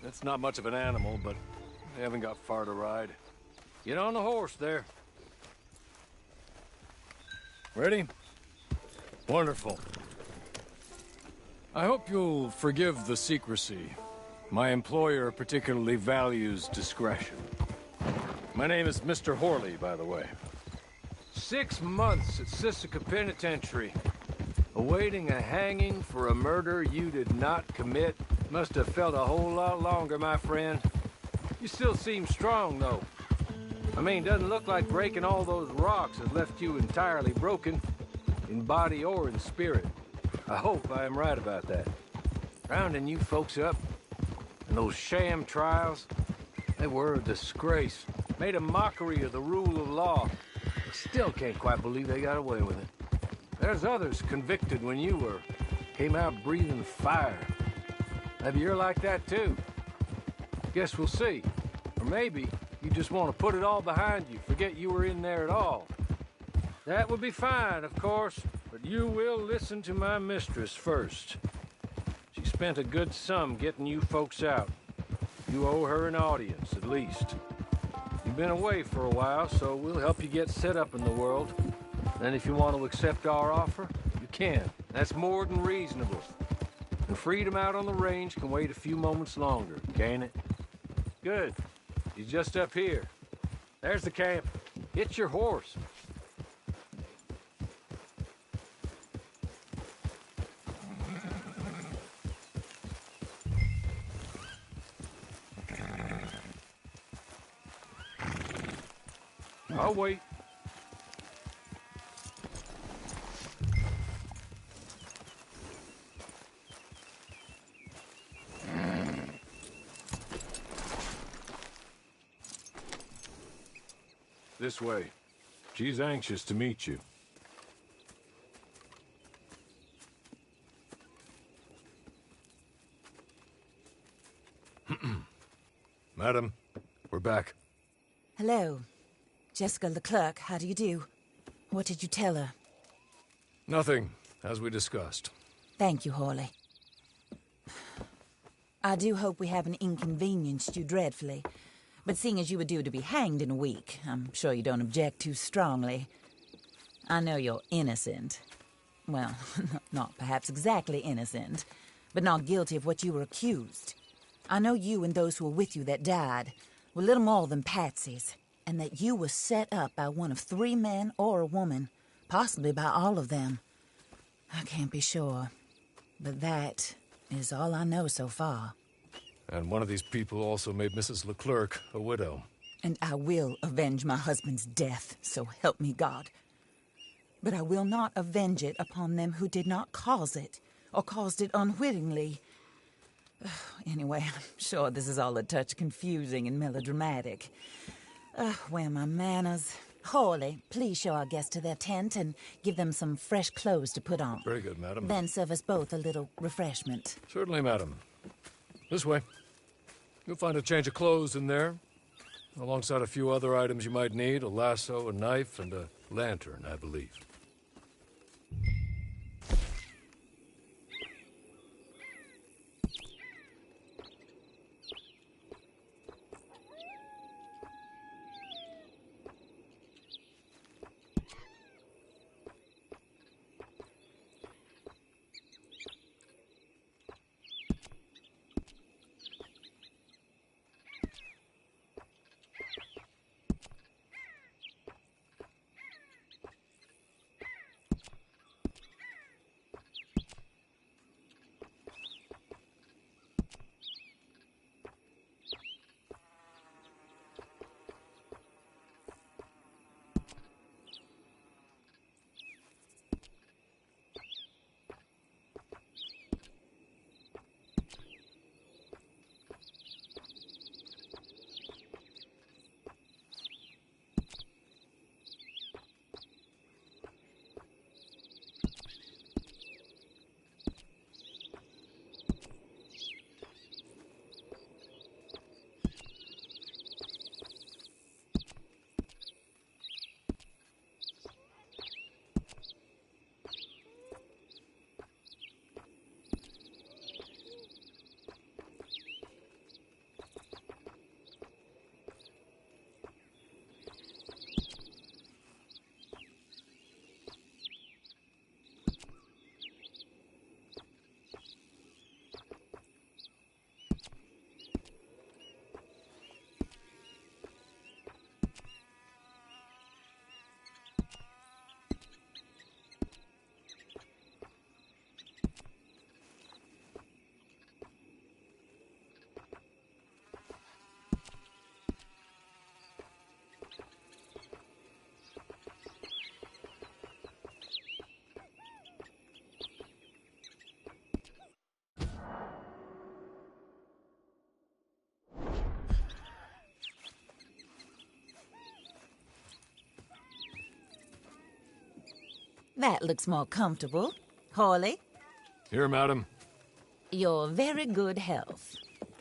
It's not much of an animal, but they haven't got far to ride. Get on the horse there. Ready? Wonderful. I hope you'll forgive the secrecy. My employer particularly values discretion. My name is Mr. Horley, by the way. 6 months at Sisika Penitentiary, awaiting a hanging for a murder you did not commit. Must have felt a whole lot longer, my friend. You still seem strong, though. I mean, doesn't look like breaking all those rocks has left you entirely broken, in body or in spirit. I hope I am right about that. Rounding you folks up, and those sham trials, they were a disgrace. Made a mockery of the rule of law. I still can't quite believe they got away with it. There's others convicted when you were. Came out breathing fire. Maybe you're like that too. Guess we'll see. Or maybe you just want to put it all behind you, forget you were in there at all. That would be fine, of course, but you will listen to my mistress first. She spent a good sum getting you folks out. You owe her an audience, at least. You've been away for a while, so we'll help you get set up in the world. Then if you want to accept our offer, you can. That's more than reasonable. And freedom out on the range can wait a few moments longer, can't it? Good. He's just up here. There's the camp. Get your horse. I'll wait. This way. She's anxious to meet you. Madam, we're back. Hello. Jessica Leclerc, how do you do? What did you tell her? Nothing, as we discussed. Thank you, Horley. I do hope we haven't inconvenienced you dreadfully. But seeing as you were due to be hanged in a week, I'm sure you don't object too strongly. I know you're innocent. Well, not perhaps exactly innocent, but not guilty of what you were accused. I know you and those who were with you that died were little more than patsies, and that you were set up by one of 3 men or a woman, possibly by all of them. I can't be sure, but that is all I know so far. And one of these people also made Mrs. Leclerc a widow. And I will avenge my husband's death, so help me God. But I will not avenge it upon them who did not cause it, or caused it unwittingly. Anyway, I'm sure this is all a touch confusing and melodramatic. Where are my manners? Horley, please show our guests to their tent and give them some fresh clothes to put on. Very good, madam. Then serve us both a little refreshment. Certainly, madam. This way. You'll find a change of clothes in there, alongside a few other items you might need, a lasso, a knife, and a lantern, I believe. That looks more comfortable. Hawley, Here, madam. your very good health.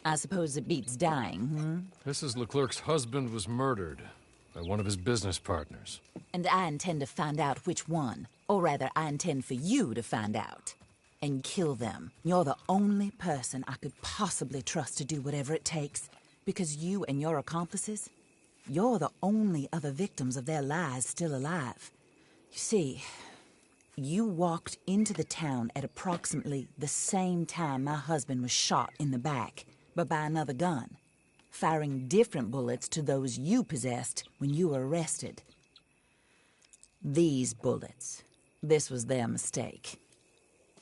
I suppose it beats dying, Mrs. Leclerc's husband was murdered by one of his business partners. And I intend to find out which one. Or rather, I intend for you to find out. And kill them. You're the only person I could possibly trust to do whatever it takes. Because you and your accomplices, you're the only other victims of their lies still alive. You see, you walked into the town at approximately the same time my husband was shot in the back, but by another gun, firing different bullets to those you possessed when you were arrested. These bullets, this was their mistake.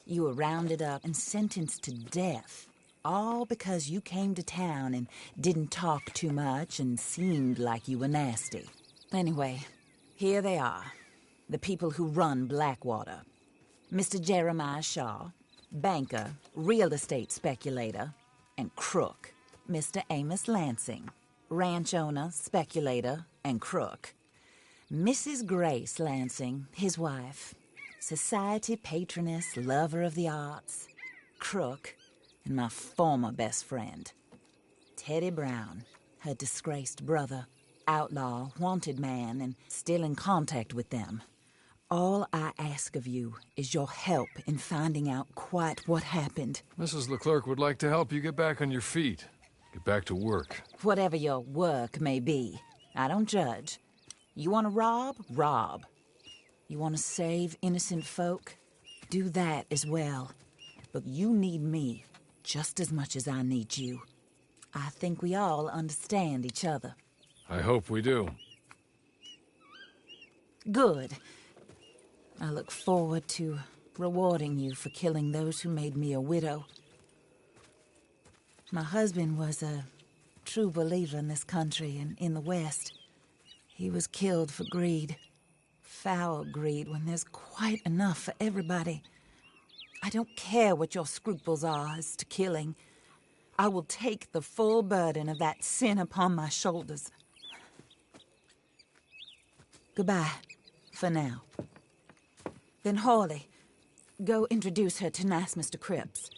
You were rounded up and sentenced to death, all because you came to town and didn't talk too much and seemed like you were nasty. Anyway, here they are, the people who run Blackwater. Mr. Jeremiah Shaw, banker, real estate speculator, and crook. Mr. Amos Lansing, ranch owner, speculator, and crook. Mrs. Grace Lansing, his wife, society patroness, lover of the arts, crook, and my former best friend. Teddy Brown, her disgraced brother, outlaw, wanted man, and still in contact with them. All I ask of you is your help in finding out quite what happened. Mrs. Leclerc would like to help you get back on your feet. Get back to work. Whatever your work may be, I don't judge. You want to rob? Rob. You want to save innocent folk? Do that as well. But you need me just as much as I need you. I think we all understand each other. I hope we do. Good. I look forward to rewarding you for killing those who made me a widow. My husband was a true believer in this country and in the West. He was killed for greed. Foul greed when there's quite enough for everybody. I don't care what your scruples are as to killing. I will take the full burden of that sin upon my shoulders. Goodbye, for now. Then Hawley, go introduce her to nice Mr. Cripps.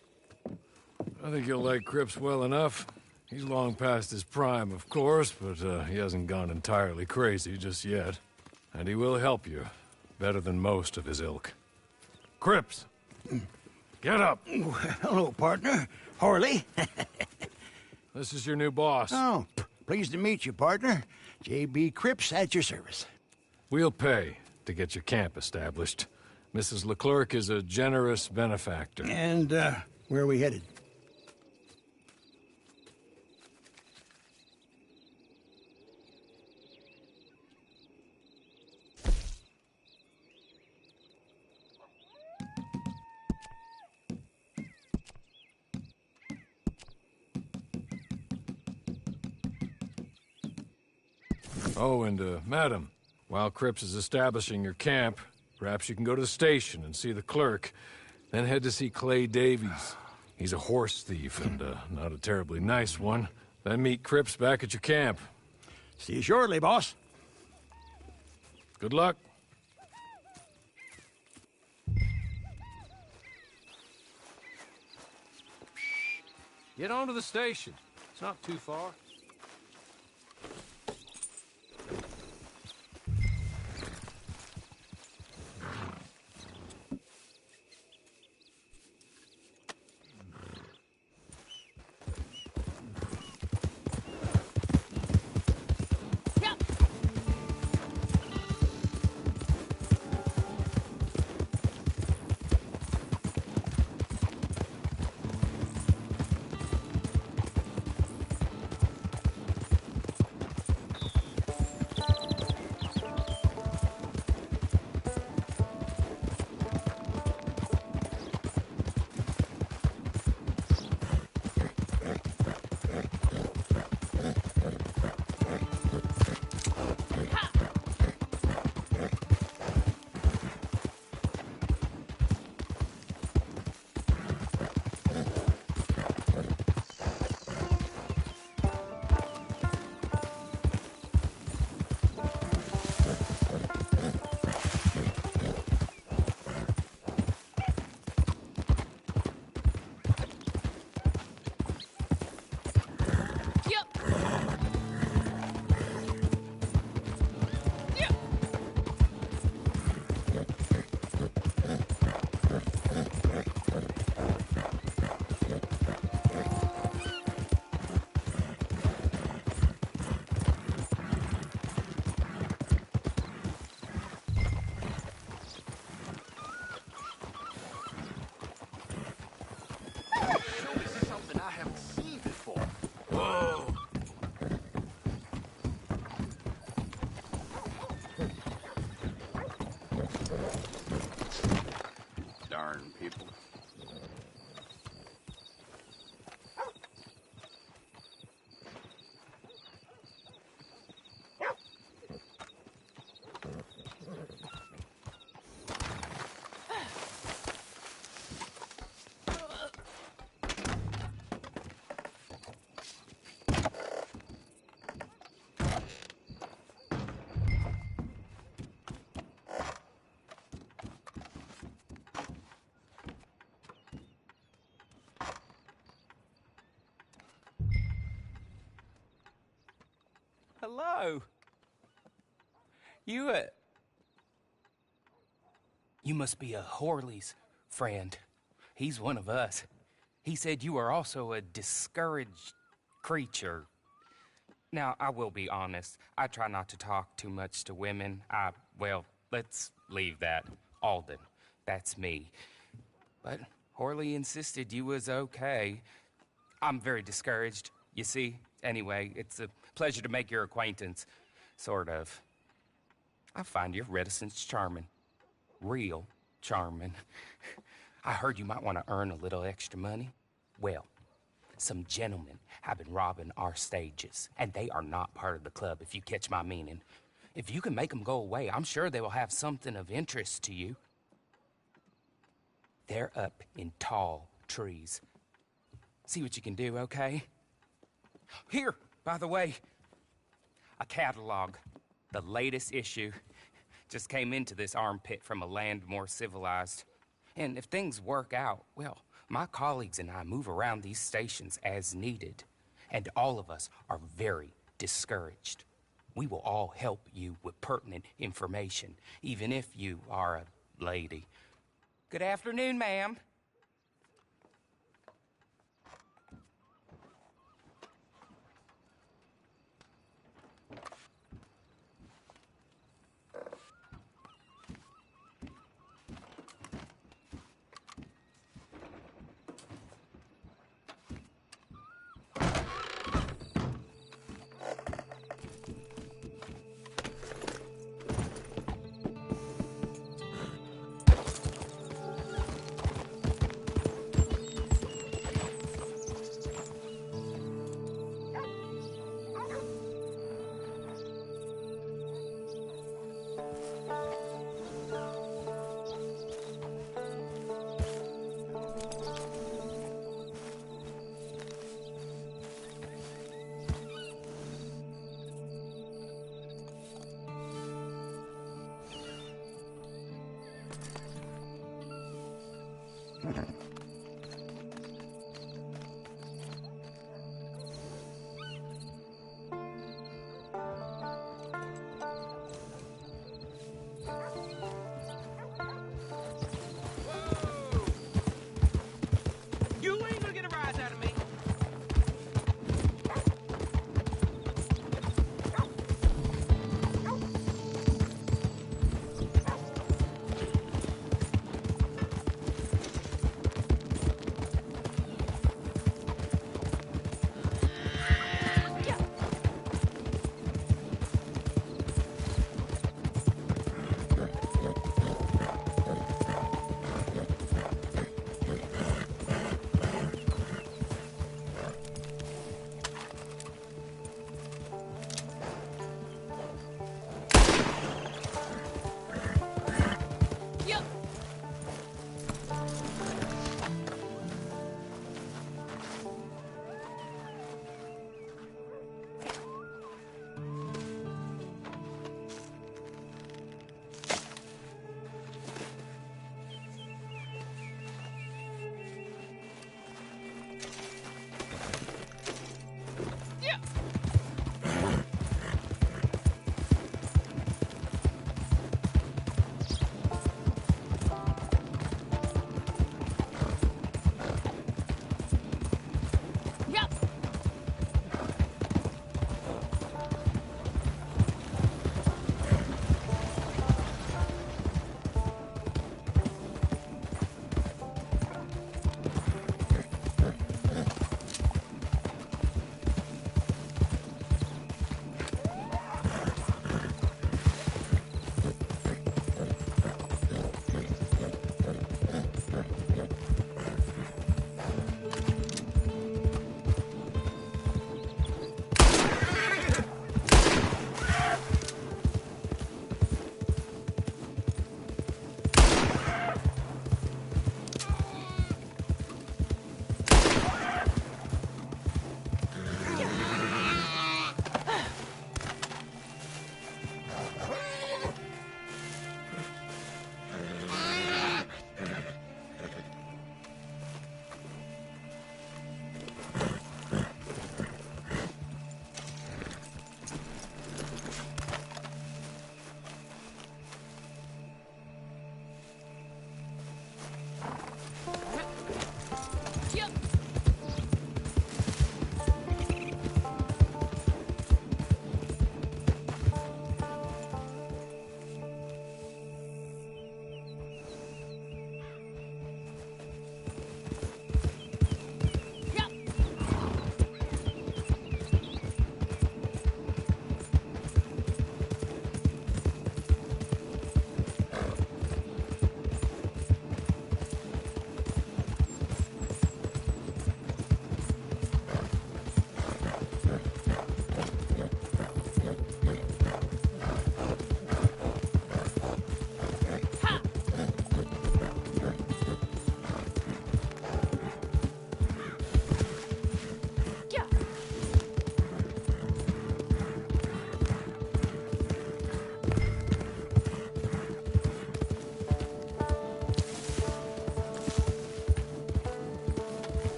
I think you'll like Cripps well enough. He's long past his prime, of course, but he hasn't gone entirely crazy just yet. And he will help you, better than most of his ilk. Cripps! Get up! Hello, partner. Hawley. This is your new boss. Oh, pleased to meet you, partner. J.B. Cripps at your service. We'll pay to get your camp established. Mrs. Leclerc is a generous benefactor. And, where are we headed? Oh, and, madam, while Cripps is establishing your camp, perhaps you can go to the station and see the clerk, then head to see Clay Davies. He's a horse thief, and, not a terribly nice one. Then meet Cripps back at your camp. See you shortly, boss. Good luck. Get on to the station. It's not too far. hello. You must be a Horley's friend. He's one of us. He said you are also a discouraged creature. Now, I will be honest. I try not to talk too much to women. Well, let's leave that. Alden, that's me. But Horley insisted you was okay. I'm very discouraged, you see. Anyway, it's a pleasure to make your acquaintance. Sort of. I find your reticence charming. Real charming. I heard you might want to earn a little extra money. Well, some gentlemen have been robbing our stages, and they are not part of the club, if you catch my meaning. If you can make them go away, I'm sure they will have something of interest to you. They're up in tall trees. See what you can do, okay? Here, by the way, a catalog. The latest issue. Just came into this armpit from a land more civilized. And if things work out, well, my colleagues and I move around these stations as needed. And all of us are very discouraged. We will all help you with pertinent information, even if you are a lady. Good afternoon, ma'am.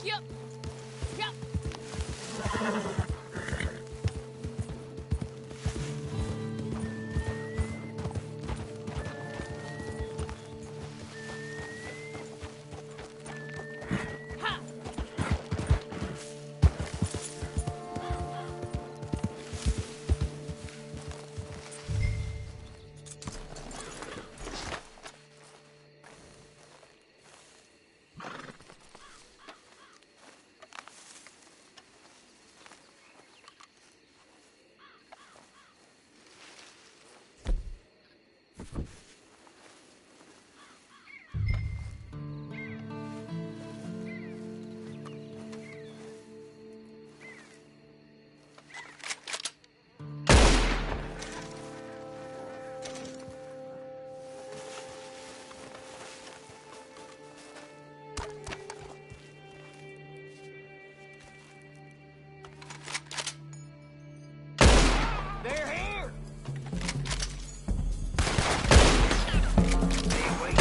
Yep. Yep. Ha! They're here! Hey, wait.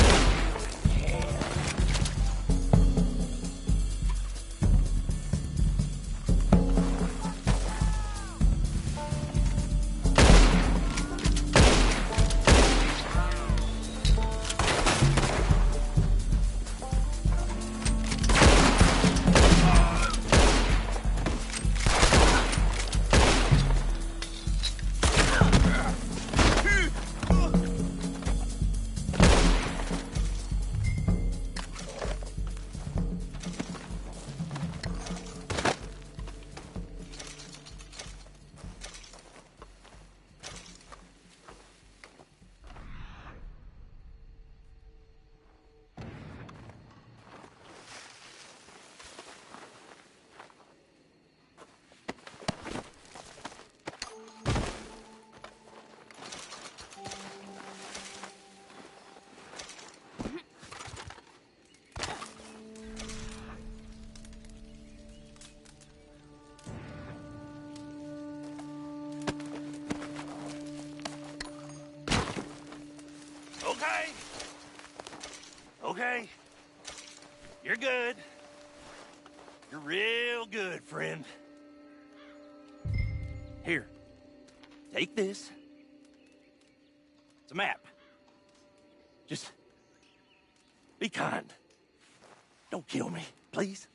Okay. Okay. You're good. You're real good, friend. Here. Take this. It's a map. Just be kind. Don't kill me, please.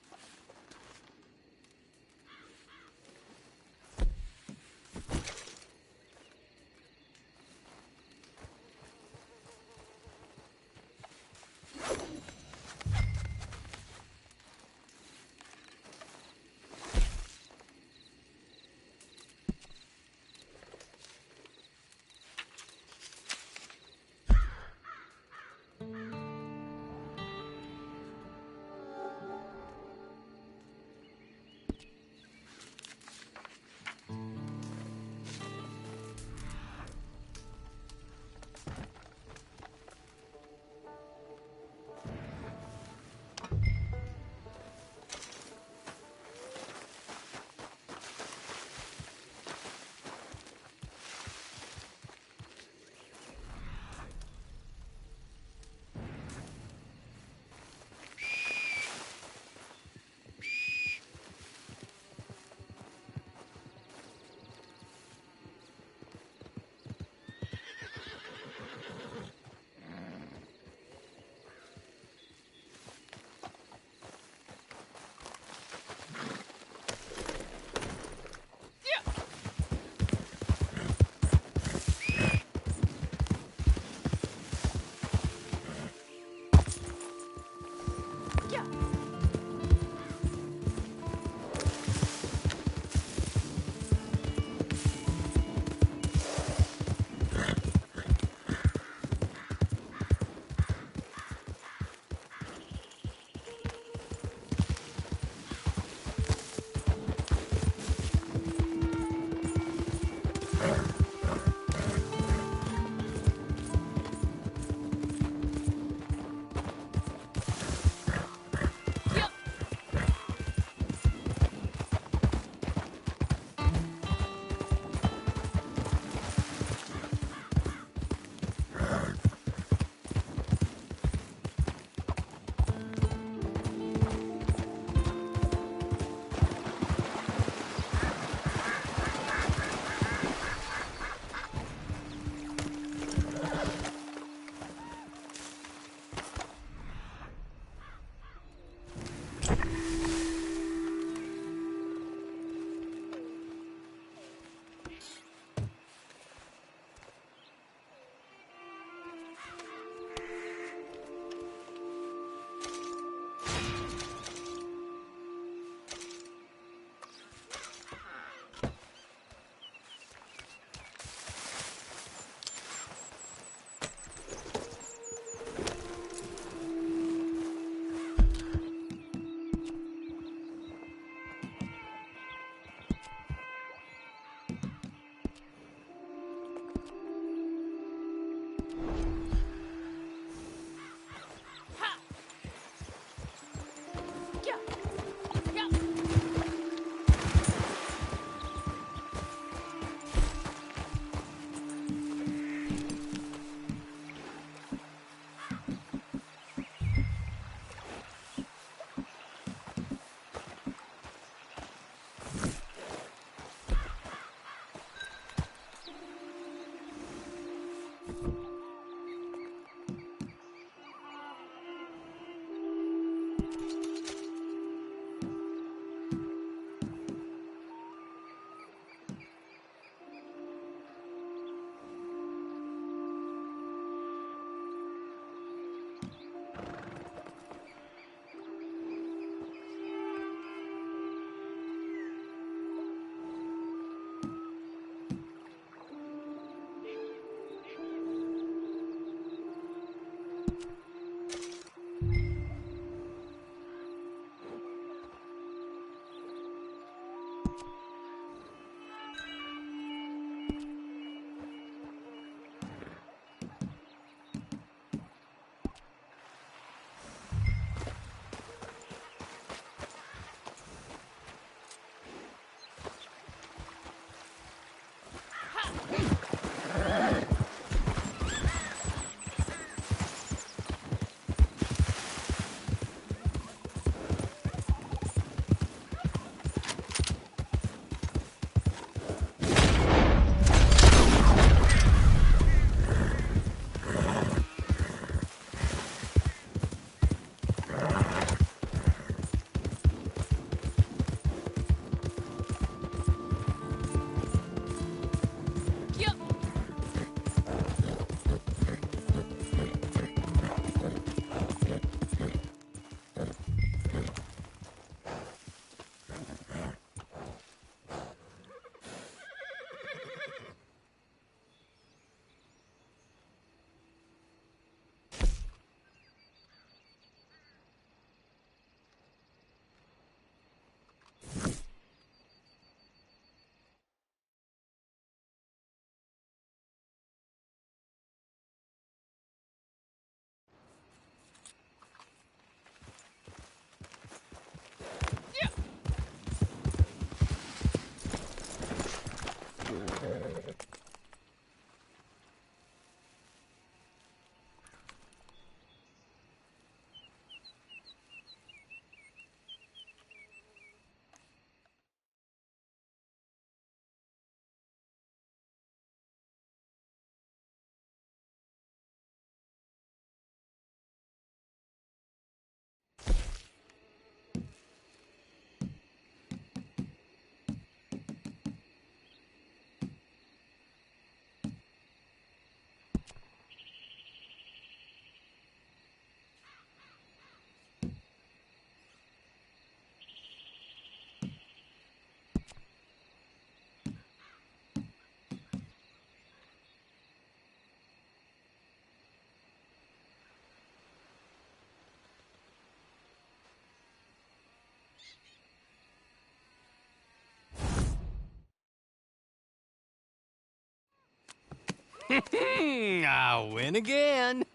I win again.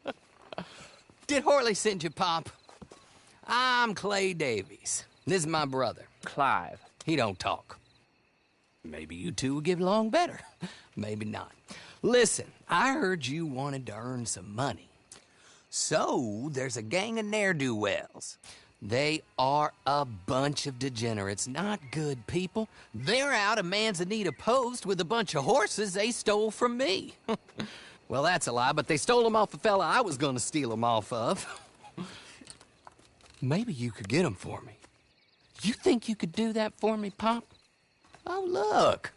Did Horley send you, Pop? I'm Clay Davies. This is my brother, Clive. He don't talk. Maybe you two will get along better. Maybe not. Listen, I heard you wanted to earn some money. So, there's a gang of ne'er-do-wells. They are a bunch of degenerates, not good people. They're out of Manzanita Post with a bunch of horses they stole from me. Well, that's a lie, but they stole them off the fella I was gonna steal them off of. Maybe you could get them for me. You think you could do that for me, Pop? Oh, look.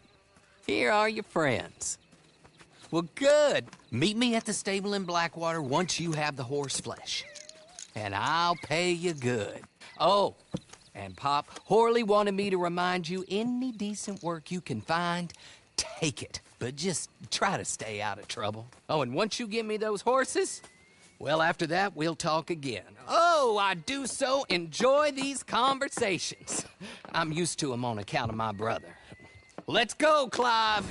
Here are your friends. Well, good. Meet me at the stable in Blackwater once you have the horse flesh. And I'll pay you good. Oh, and Pop, Horley wanted me to remind you, any decent work you can find, take it. But just try to stay out of trouble. Oh, and once you give me those horses, well, after that, we'll talk again. Oh, I do so enjoy these conversations. I'm used to them on account of my brother. Let's go, Clive.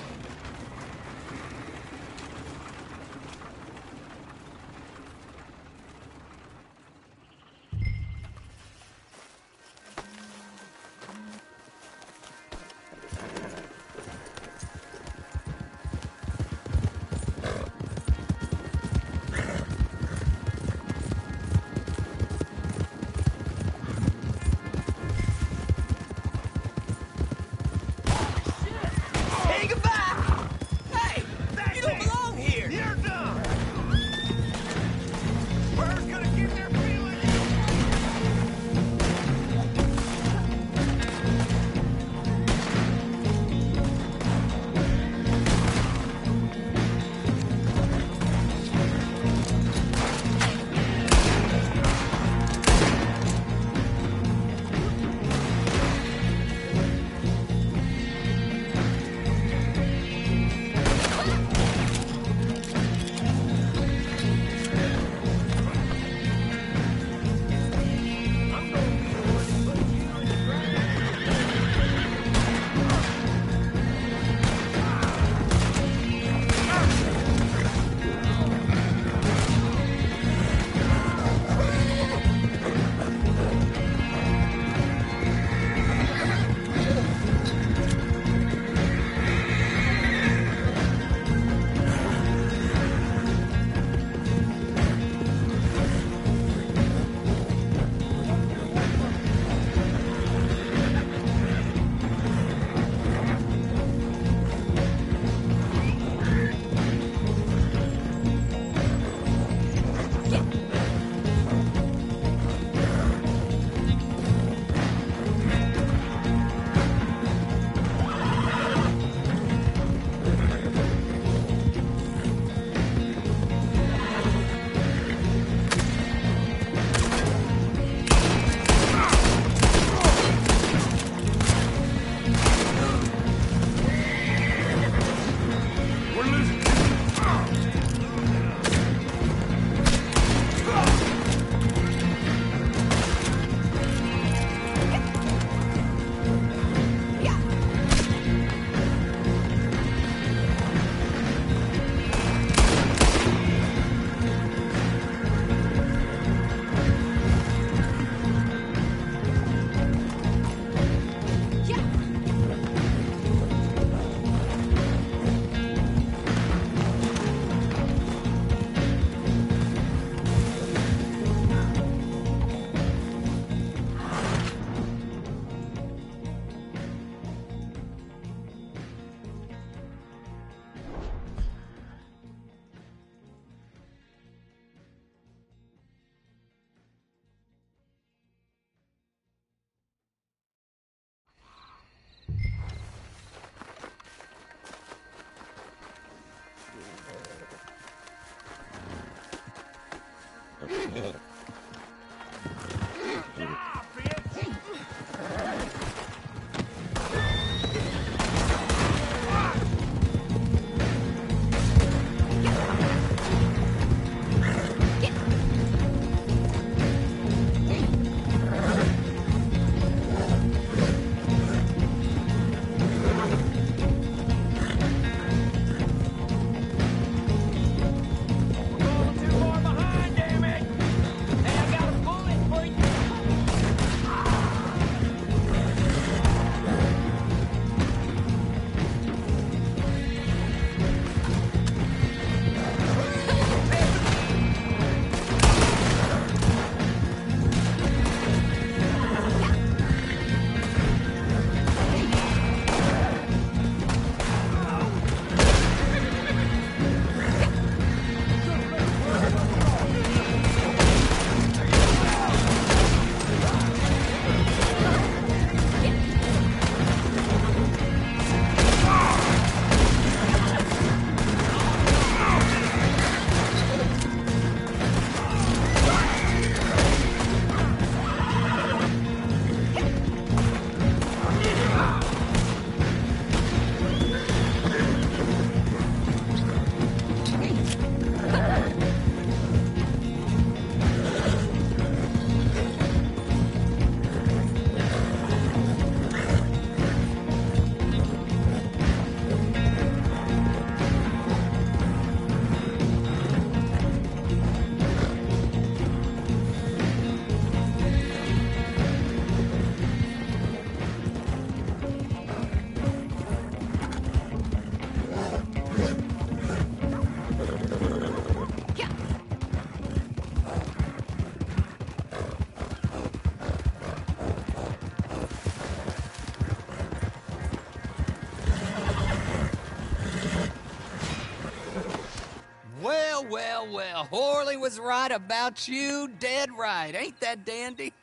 well. Horley was right about you, dead right. Ain't that dandy?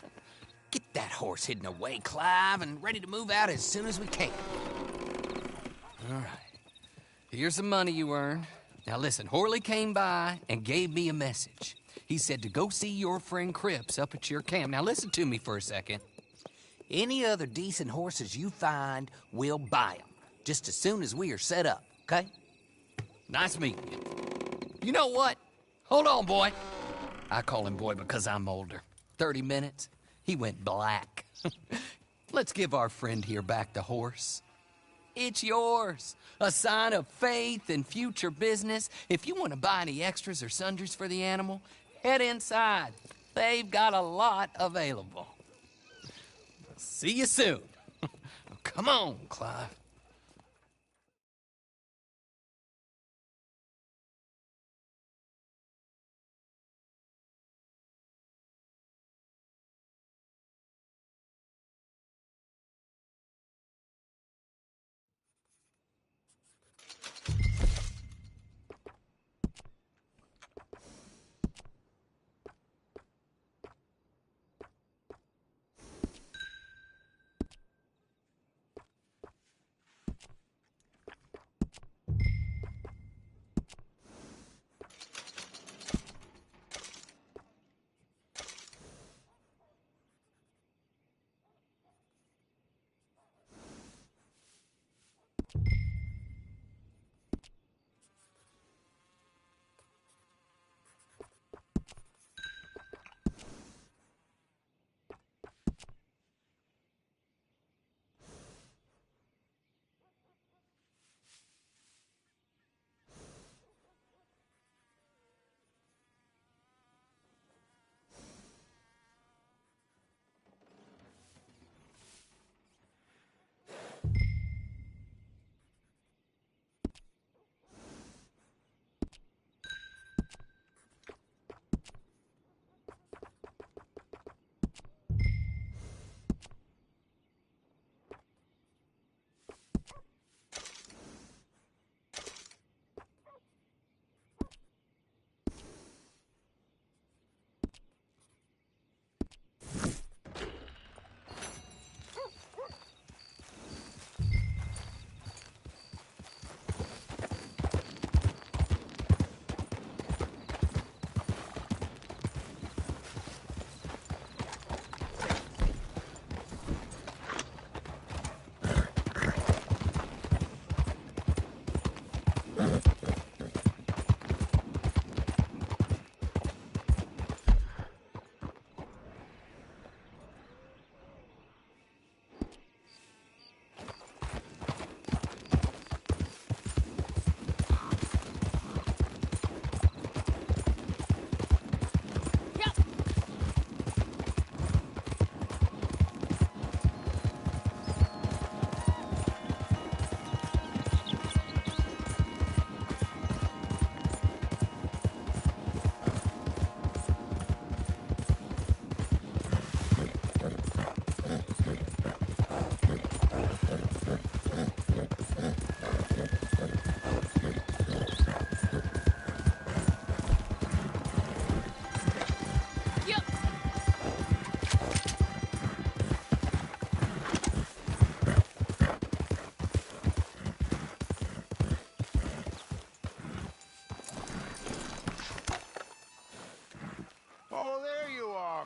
Get that horse hidden away, Clive, and ready to move out as soon as we can. All right. Here's the money you earned. Now listen, Horley came by and gave me a message. He said to go see your friend Cripps up at your camp. Now listen to me for a second. Any other decent horses you find, we'll buy them. Just as soon as we are set up, okay? Nice meeting you. You know what? Hold on, boy. I call him boy because I'm older. 30 minutes, he went black. Let's give our friend here back the horse. It's yours. A sign of faith and future business. If you want to buy any extras or sundries for the animal, head inside. They've got a lot available. See you soon. Come on, Clive.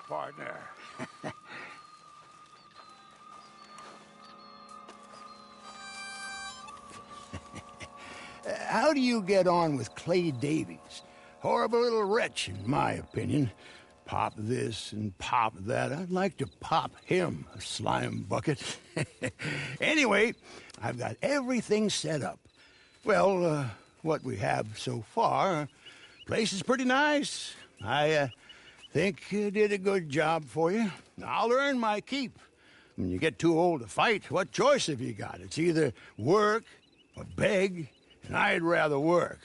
Partner. How do you get on with Clay Davies? Horrible little wretch, in my opinion. Pop this and pop that. I'd like to pop him, a slime bucket. Anyway, I've got everything set up. Well, what we have so far, place is pretty nice. I think you did a good job for you. I'll earn my keep. When you get too old to fight, what choice have you got? It's either work or beg, and I'd rather work.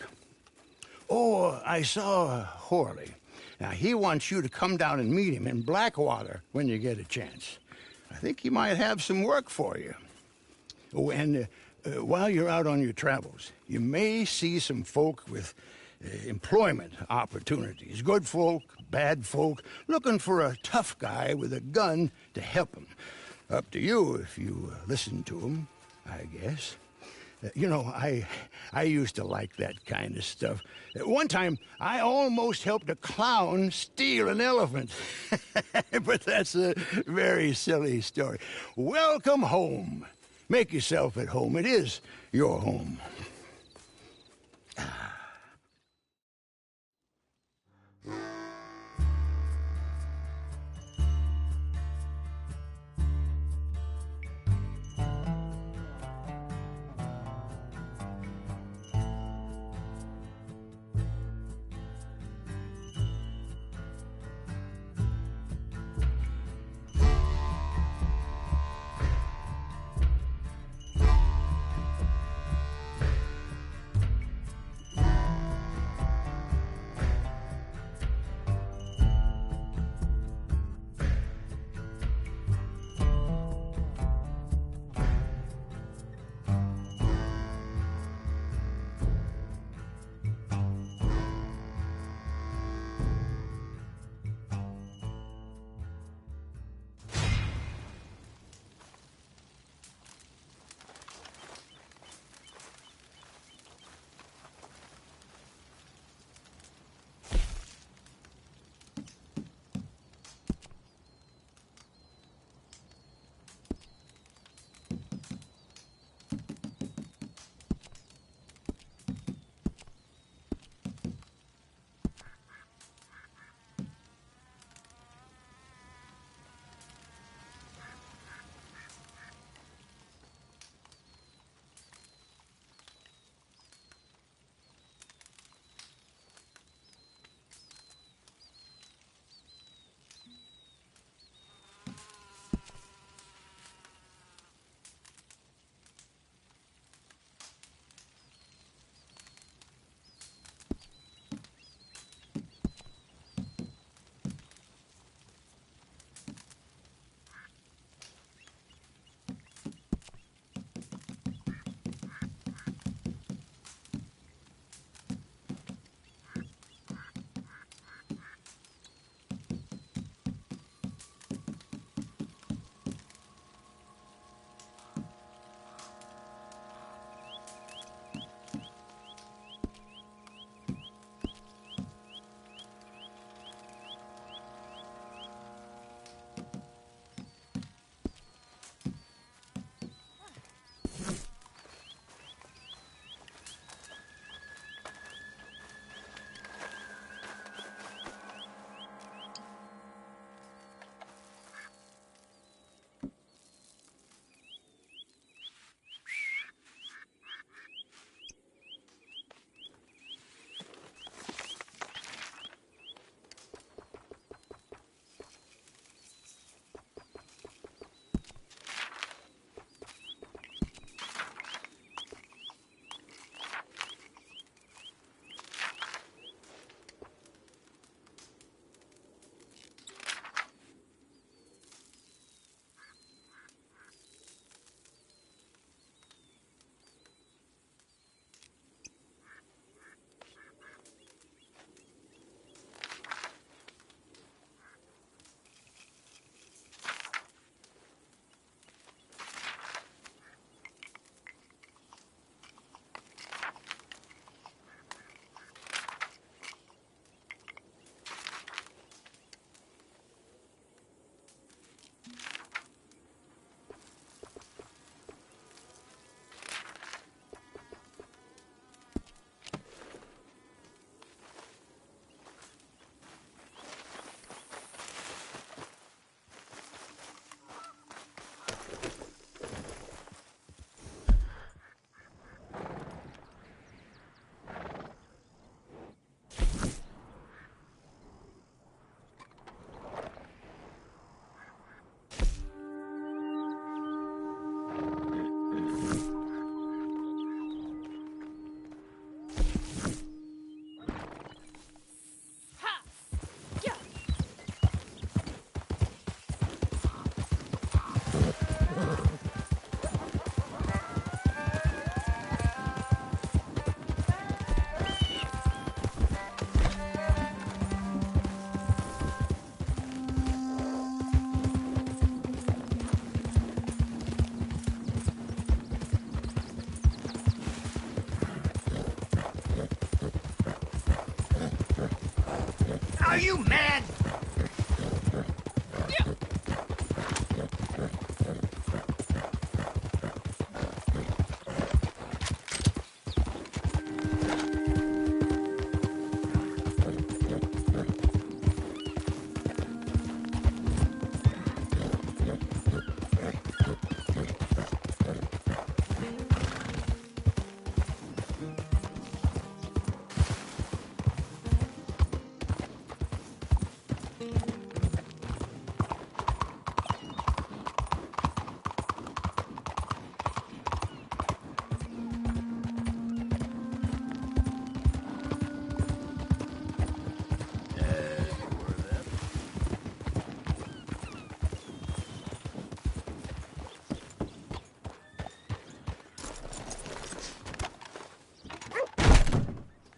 Oh, I saw Horley. Now, he wants you to come down and meet him in Blackwater when you get a chance. I think he might have some work for you. Oh, and while you're out on your travels, you may see some folk with employment opportunities. Good folk, bad folk, looking for a tough guy with a gun to help them. Up to you if you listen to them, I guess. You know, I used to like that kind of stuff. One time, I almost helped a clown steal an elephant. But that's a very silly story. Welcome home. Make yourself at home. It is your home. Are you mad?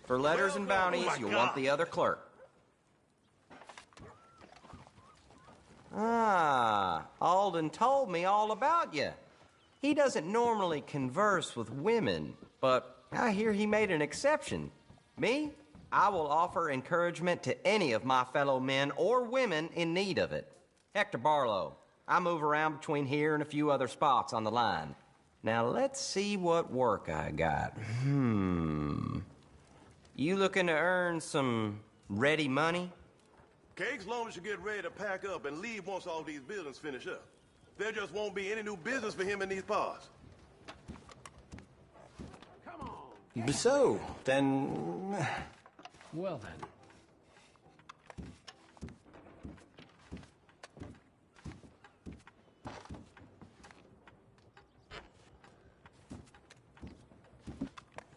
For letters and bounties, you'll want the other clerk. Ah, Alden told me all about you. He doesn't normally converse with women, but I hear he made an exception. Me? I will offer encouragement to any of my fellow men or women in need of it. Hector Barlow. I move around between here and a few other spots on the line. Now let's see what work I got. You looking to earn some ready money? Cakes, long as you get ready to pack up and leave once all these buildings finish up. There just won't be any new business for him in these parts. Come on. So, then... Well then.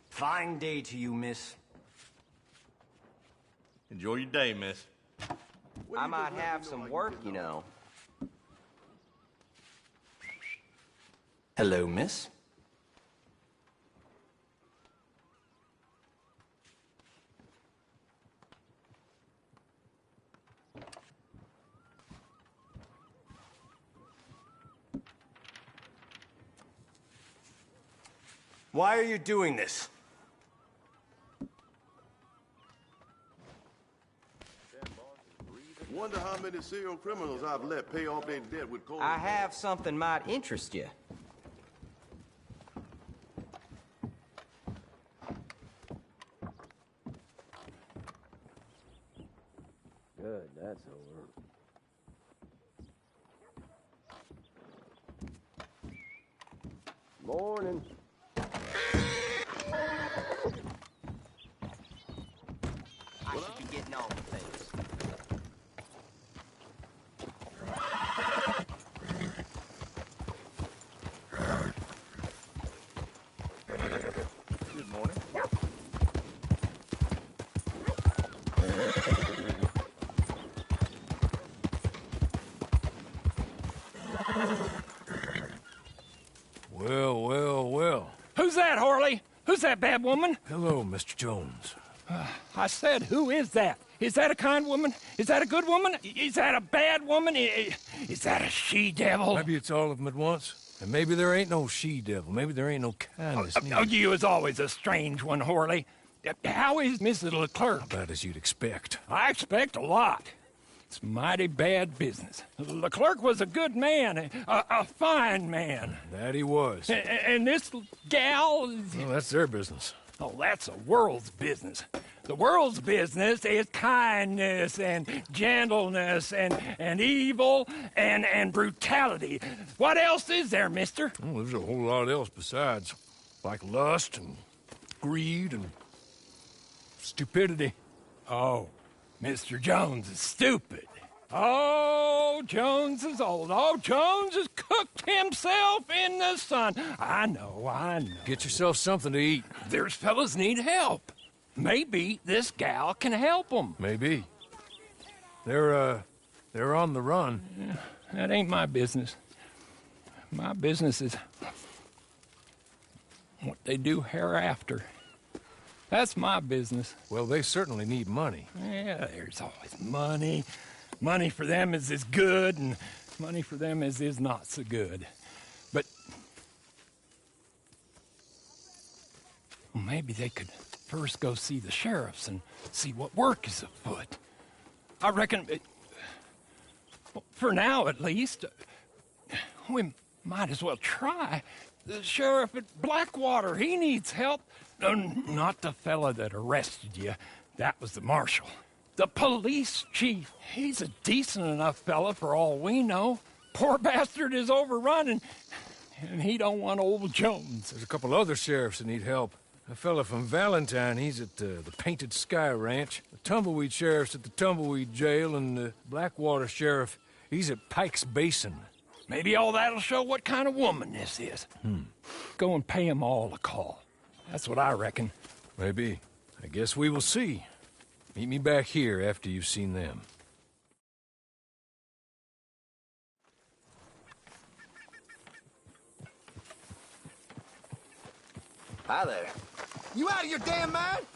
Fine day to you, miss. Enjoy your day, miss. I might have some work, you know. Hello, miss. Why are you doing this? Wonder how many serial criminals I've let pay off their debt with cold. I have something might interest you. Good, that's over. Morning. I should be getting on with things. Good morning. Well, well, well. Who's that, Harley? Who's that bad woman? Hello, Mr. Jones. I said, who is that? Is that a kind woman? Is that a good woman? Is that a bad woman? Is that a she-devil? Maybe it's all of them at once. And maybe there ain't no she-devil. Maybe there ain't no kindness neither. Oh, you is always a strange one, Harley. How is Mrs. Leclerc? About as you'd expect. I expect a lot. It's mighty bad business. Leclerc was a good man, a fine man. That he was. And this gal... Well, that's their business. Oh, that's the world's business. The world's business is kindness and gentleness and evil and brutality. What else is there, mister? Well, there's a whole lot else besides. Like lust and greed and stupidity. Oh, Mr. Jones is stupid. Oh, Jones is old. Oh, Jones has cooked himself in the sun. I know. Get yourself something to eat. There's fellas need help. Maybe this gal can help them. Maybe. They're on the run. Yeah, that ain't my business. My business is what they do hereafter. That's my business. Well, they certainly need money. Yeah, there's always money. Money for them is good, and money for them is not so good. But well, maybe they could first go see the sheriffs and see what work is afoot. I reckon, for now at least, we might as well try. The sheriff at Blackwater, he needs help. Not the fella that arrested you. That was the marshal. The police chief, he's a decent enough fella for all we know. Poor bastard is overrun, and he don't want old Jones. There's a couple other sheriffs that need help. A fella from Valentine, he's at the Painted Sky Ranch. The Tumbleweed sheriff's at the Tumbleweed Jail, and the Blackwater sheriff, he's at Pike's Basin. Maybe all that'll show what kind of woman this is. Go and pay 'em all a call. That's what I reckon. Maybe. I guess we will see. Meet me back here after you've seen them. Hi there. You out of your damn mind?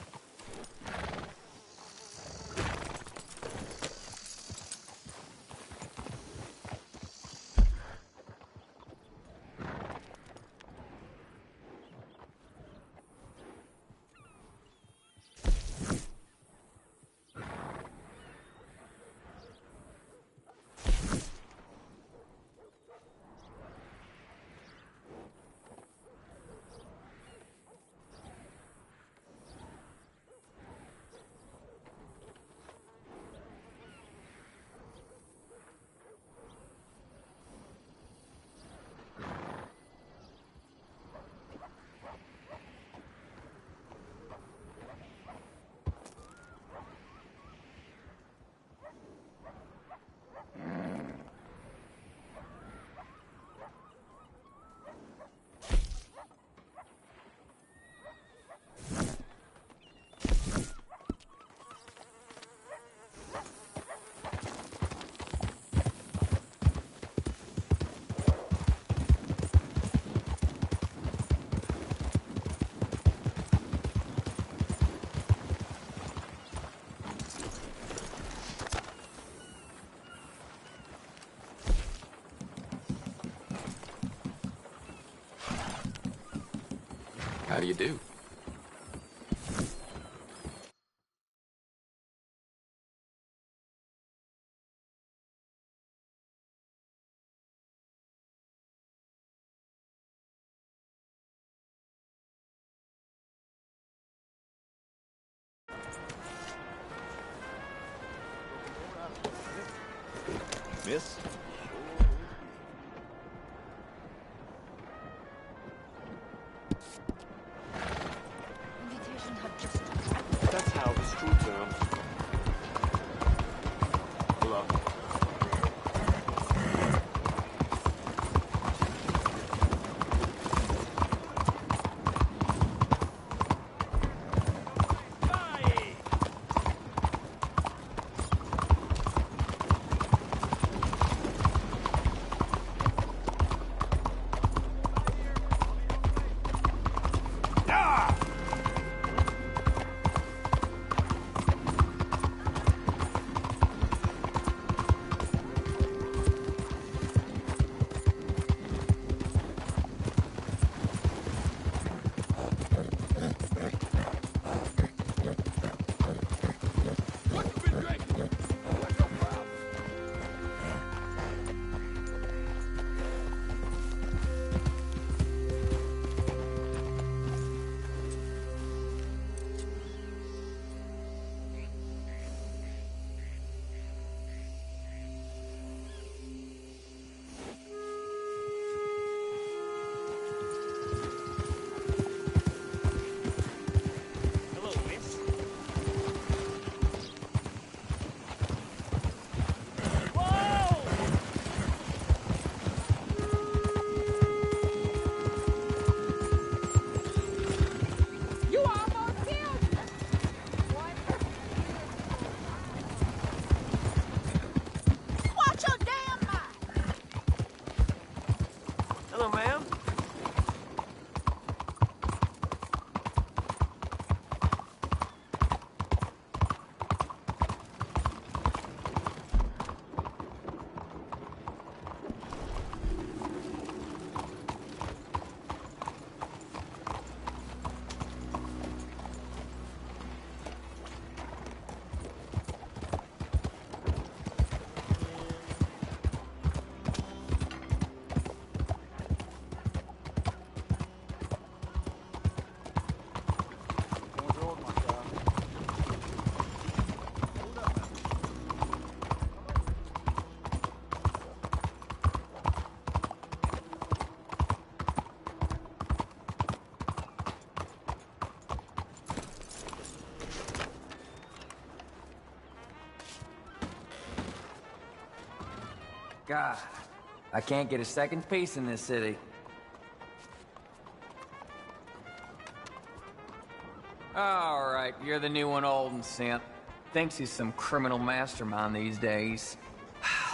How do you do? Miss? That's how it's true term. Hello. God, I can't get a second piece in this city. All right, you're the new one Alden sent. Thinks he's some criminal mastermind these days.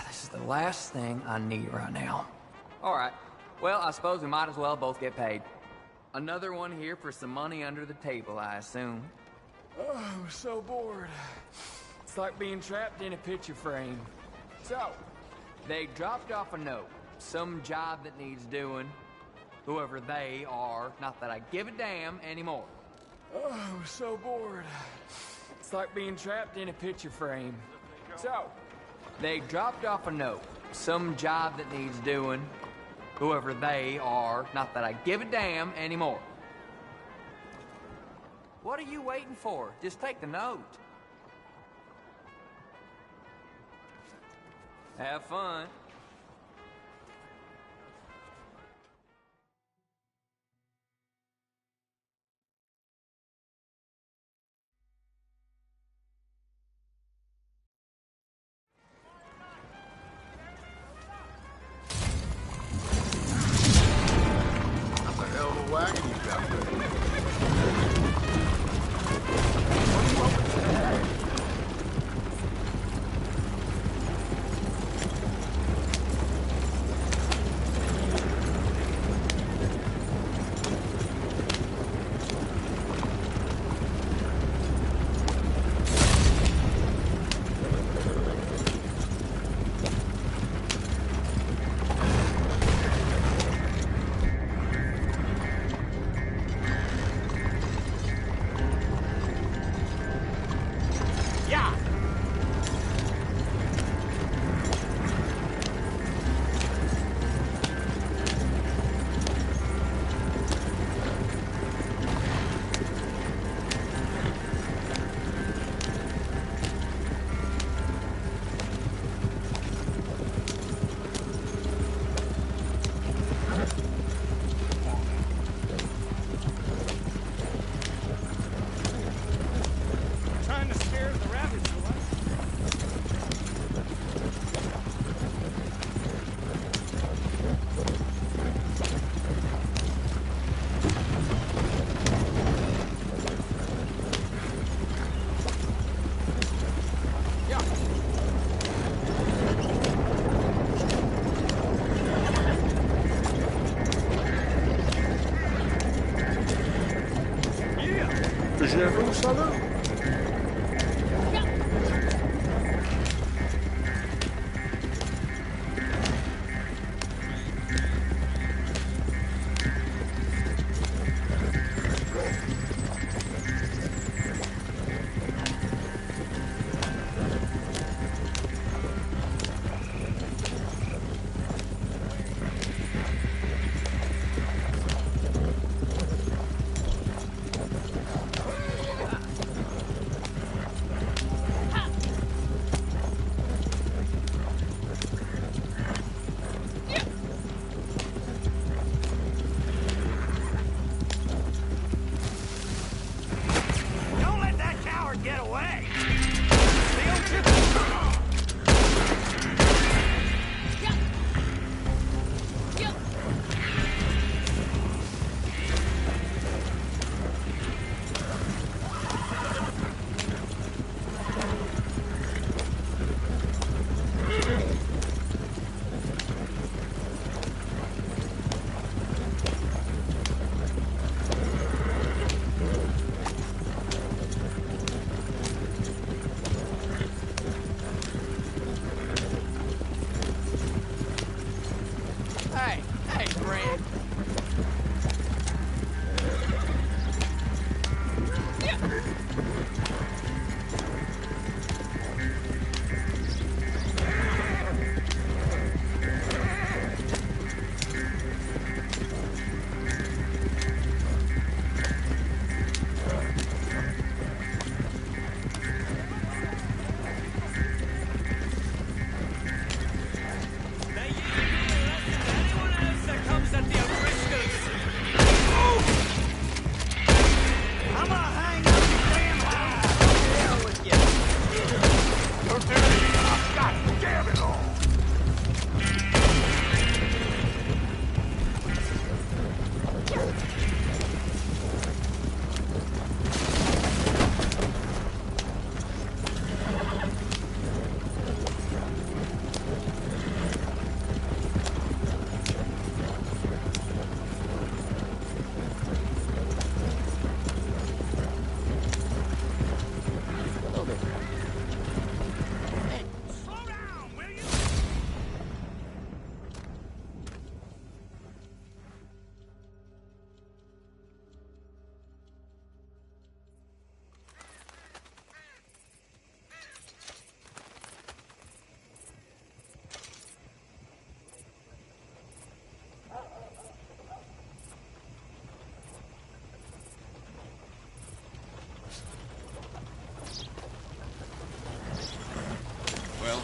This is the last thing I need right now. All right, well, I suppose we might as well both get paid. Another one here for some money under the table, I assume. Oh, I'm so bored. It's like being trapped in a picture frame. So, they dropped off a note. Some job that needs doing. Whoever they are. Not that I give a damn anymore. Oh, I'm so bored. It's like being trapped in a picture frame. So, they dropped off a note. Some job that needs doing. Whoever they are. Not that I give a damn anymore. What are you waiting for? Just take the note. Have fun. That's a hell of a wagon you got there. J'ai vu ça là.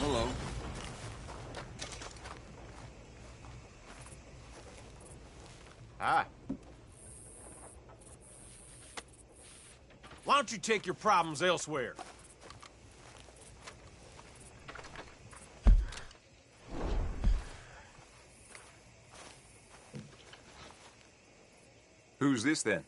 hello. Hi. Why don't you take your problems elsewhere? Who's this then?